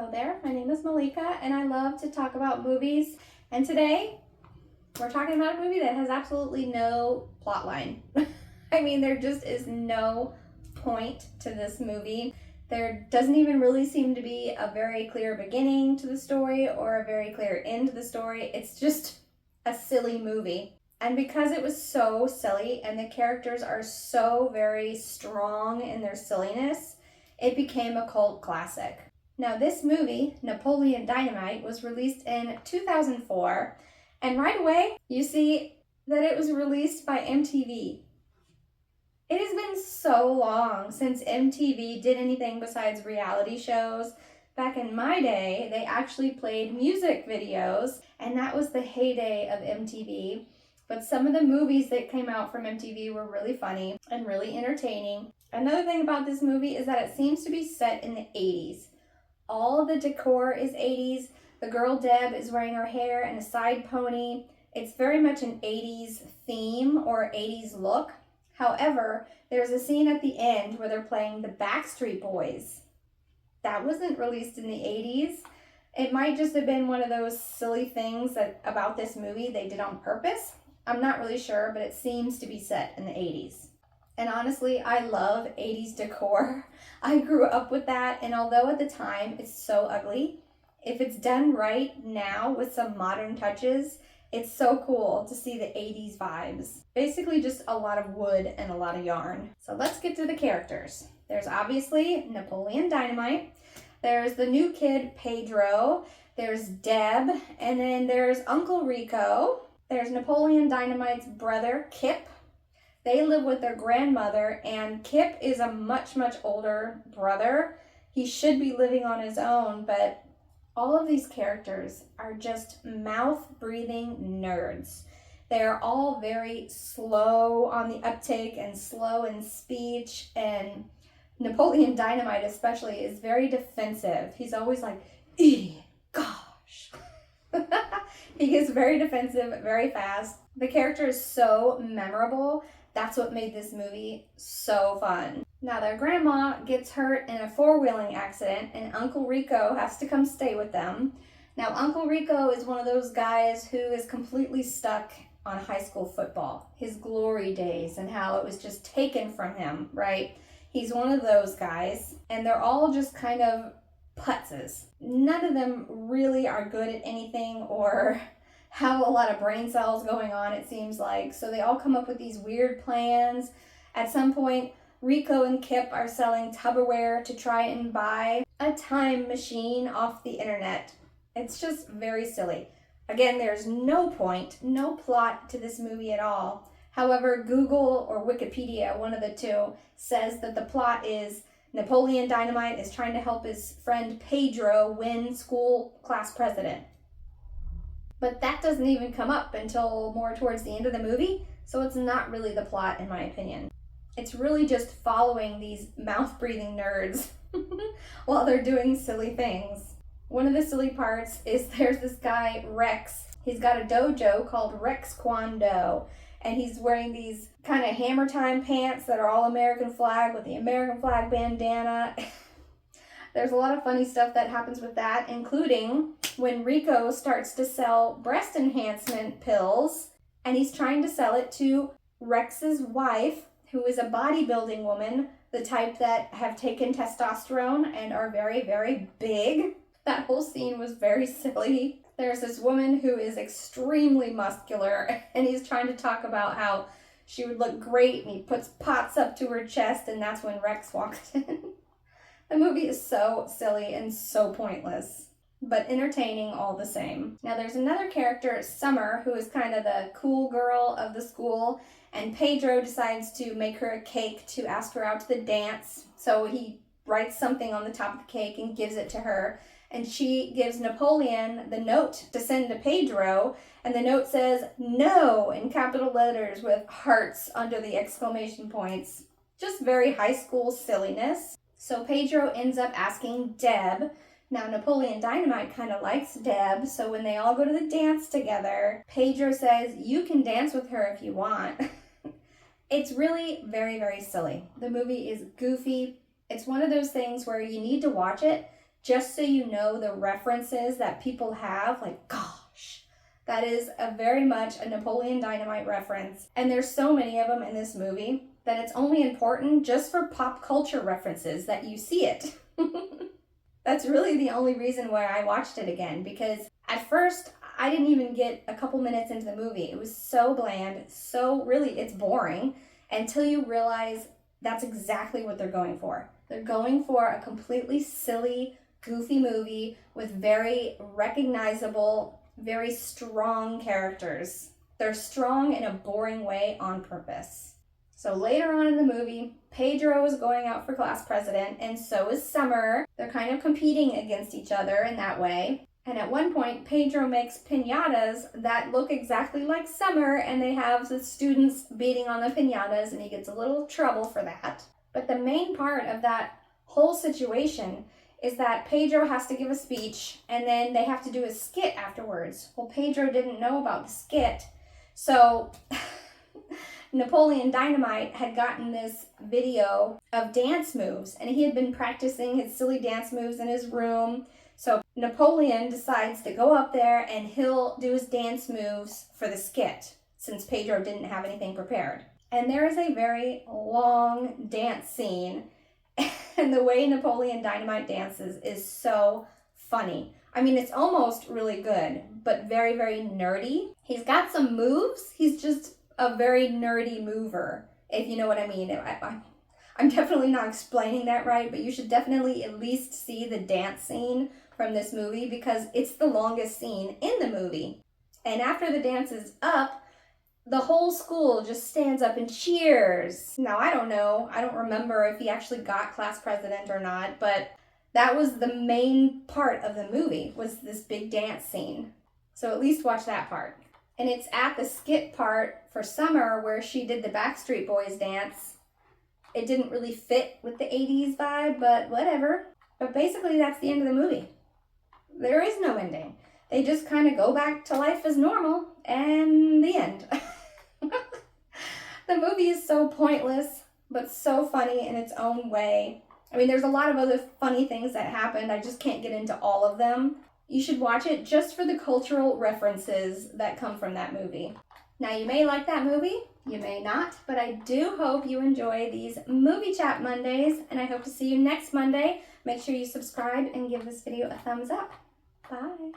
Hello there, my name is Malika and I love to talk about movies, and today we're talking about a movie that has absolutely no plot line. I mean, there just is no point to this movie. There doesn't even really seem to be a very clear beginning to the story or a very clear end to the story. It's just a silly movie. And because it was so silly and the characters are so very strong in their silliness, it became a cult classic. Now, this movie, Napoleon Dynamite, was released in 2004, and right away, you see that it was released by MTV. It has been so long since MTV did anything besides reality shows. Back in my day, they actually played music videos, and that was the heyday of MTV. But some of the movies that came out from MTV were really funny and really entertaining. Another thing about this movie is that it seems to be set in the 80s. All of the decor is 80s. The girl Deb is wearing her hair in a side pony. It's very much an 80s theme or 80s look. However, there's a scene at the end where they're playing the Backstreet Boys. That wasn't released in the 80s. It might just have been one of those silly things that about this movie they did on purpose. I'm not really sure, but it seems to be set in the 80s. And honestly, I love 80s decor. I grew up with that, and although at the time it's so ugly, if it's done right now with some modern touches, it's so cool to see the 80s vibes. Basically just a lot of wood and a lot of yarn. So let's get to the characters. There's obviously Napoleon Dynamite. There's the new kid, Pedro. There's Deb. And then there's Uncle Rico. There's Napoleon Dynamite's brother, Kip. They live with their grandmother, and Kip is a much, much older brother. He should be living on his own, but all of these characters are just mouth-breathing nerds. They're all very slow on the uptake and slow in speech, and Napoleon Dynamite especially is very defensive. He's always like, idiot, gosh. He gets very defensive very fast. The character is so memorable. That's what made this movie so fun. Now, their grandma gets hurt in a four-wheeling accident, and Uncle Rico has to come stay with them. Now, Uncle Rico is one of those guys who is completely stuck on high school football, his glory days, and how it was just taken from him, right? He's one of those guys, and they're all just kind of putzes. None of them really are good at anything or have a lot of brain cells going on, it seems like. So they all come up with these weird plans. At some point, Rico and Kip are selling Tupperware to try and buy a time machine off the internet. It's just very silly. Again, there's no point, no plot to this movie at all. However, Google or Wikipedia, one of the two, says that the plot is Napoleon Dynamite is trying to help his friend Pedro win school class president. But that doesn't even come up until more towards the end of the movie, so it's not really the plot in my opinion. It's really just following these mouth-breathing nerds while they're doing silly things. One of the silly parts is there's this guy, Rex. He's got a dojo called Rex Kwon-Do, and he's wearing these kind of hammer time pants that are all American flag with the American flag bandana. There's a lot of funny stuff that happens with that, including when Rico starts to sell breast enhancement pills, and he's trying to sell it to Rex's wife, who is a bodybuilding woman, the type that have taken testosterone and are very, very big. That whole scene was very silly. There's this woman who is extremely muscular, and he's trying to talk about how she would look great, and he puts pots up to her chest, and that's when Rex walks in. The movie is so silly and so pointless, but entertaining all the same. Now, there's another character, Summer, who is kind of the cool girl of the school, and Pedro decides to make her a cake to ask her out to the dance. So he writes something on the top of the cake and gives it to her, and she gives Napoleon the note to send to Pedro, and the note says "No" in capital letters with hearts under the exclamation points. Just very high school silliness. So Pedro ends up asking Deb. Now, Napoleon Dynamite kind of likes Deb, so when they all go to the dance together, Pedro says, "You can dance with her if you want." It's really very, very silly. The movie is goofy. It's one of those things where you need to watch it just so you know the references that people have, like, gosh, that is a very much a Napoleon Dynamite reference. And there's so many of them in this movie that it's only important just for pop culture references that you see it. That's really the only reason why I watched it again, because at first I didn't even get a couple minutes into the movie. It was so bland, so really it's boring until you realize that's exactly what they're going for. They're going for a completely silly, goofy movie with very recognizable, very strong characters. They're strong in a boring way on purpose. So later on in the movie, Pedro is going out for class president, and so is Summer. They're kind of competing against each other in that way. And at one point, Pedro makes piñatas that look exactly like Summer, and they have the students beating on the piñatas, and he gets a little trouble for that. But the main part of that whole situation is that Pedro has to give a speech, and then they have to do a skit afterwards. Well, Pedro didn't know about the skit, so Napoleon Dynamite had gotten this video of dance moves, and he had been practicing his silly dance moves in his room. So Napoleon decides to go up there and he'll do his dance moves for the skit, since Pedro didn't have anything prepared. And there is a very long dance scene, and the way Napoleon Dynamite dances is so funny. I mean, it's almost really good, but very, very nerdy. He's got some moves. He's just a very nerdy mover, if you know what I mean. I'm definitely not explaining that right, but you should definitely at least see the dance scene from this movie, because it's the longest scene in the movie. And after the dance is up, the whole school just stands up and cheers. Now, I don't know. I don't remember if he actually got class president or not, but that was the main part of the movie, was this big dance scene. So at least watch that part. And it's at the skit part for Summer where she did the Backstreet Boys dance. It didn't really fit with the 80s vibe, but whatever. But basically, that's the end of the movie. There is no ending. They just kind of go back to life as normal, and the end. The movie is so pointless, but so funny in its own way. I mean, there's a lot of other funny things that happened. I just can't get into all of them. You should watch it just for the cultural references that come from that movie. Now, you may like that movie, you may not, but I do hope you enjoy these Movie Chat Mondays, and I hope to see you next Monday. Make sure you subscribe and give this video a thumbs up. Bye.